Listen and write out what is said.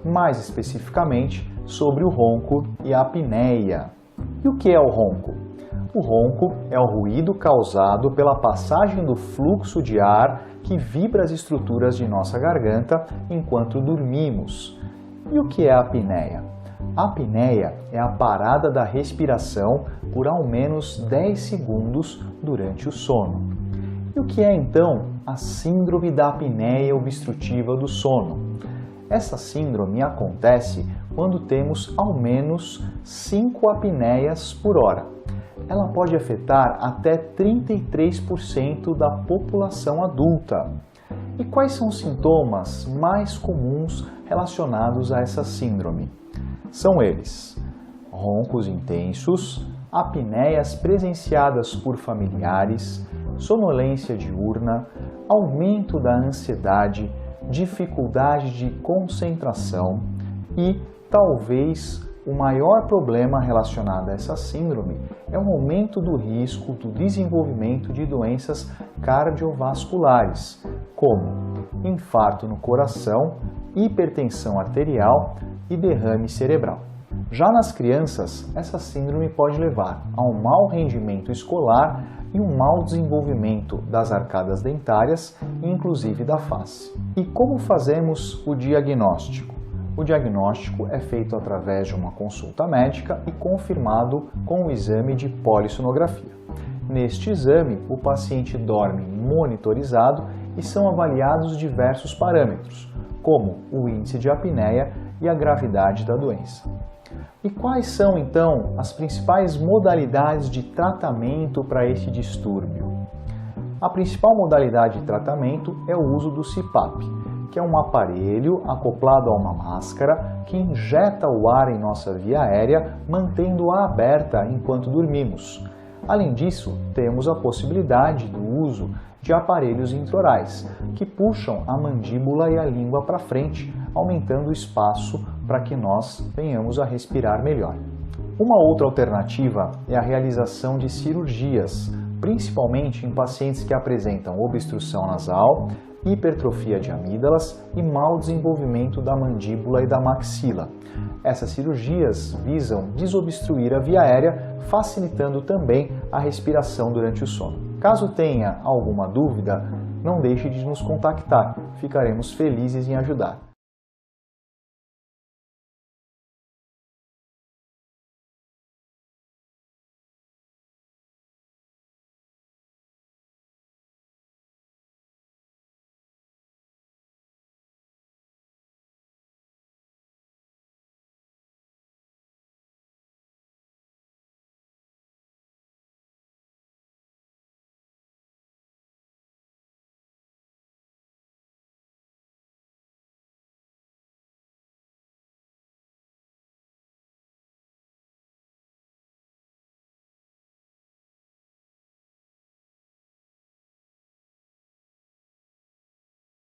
mais especificamente sobre o ronco e a apneia. E o que é o ronco? O ronco é o ruído causado pela passagem do fluxo de ar que vibra as estruturas de nossa garganta enquanto dormimos. E o que é a apneia? A apneia é a parada da respiração por ao menos 10 segundos durante o sono. E o que é então a síndrome da apneia obstrutiva do sono? Essa síndrome acontece quando temos ao menos 5 apneias por hora. Ela pode afetar até 33% da população adulta. E quais são os sintomas mais comuns relacionados a essa síndrome? São eles: roncos intensos, apneias presenciadas por familiares, sonolência diurna, aumento da ansiedade, dificuldade de concentração e, talvez, o maior problema relacionado a essa síndrome é o aumento do risco do desenvolvimento de doenças cardiovasculares, como infarto no coração, hipertensão arterial e derrame cerebral. Já nas crianças, essa síndrome pode levar a um mau rendimento escolar e um mau desenvolvimento das arcadas dentárias e inclusive da face. E como fazemos o diagnóstico? O diagnóstico é feito através de uma consulta médica e confirmado com o exame de polissonografia. Neste exame, o paciente dorme monitorizado e são avaliados diversos parâmetros, como o índice de apneia e a gravidade da doença. E quais são, então, as principais modalidades de tratamento para este distúrbio? A principal modalidade de tratamento é o uso do CPAP, que é um aparelho acoplado a uma máscara que injeta o ar em nossa via aérea, mantendo-a aberta enquanto dormimos. Além disso, temos a possibilidade do uso de aparelhos intraorais, que puxam a mandíbula e a língua para frente, aumentando o espaço para que nós venhamos a respirar melhor. Uma outra alternativa é a realização de cirurgias, principalmente em pacientes que apresentam obstrução nasal, hipertrofia de amígdalas e mau desenvolvimento da mandíbula e da maxila. Essas cirurgias visam desobstruir a via aérea, facilitando também a respiração durante o sono. Caso tenha alguma dúvida, não deixe de nos contactar, ficaremos felizes em ajudar.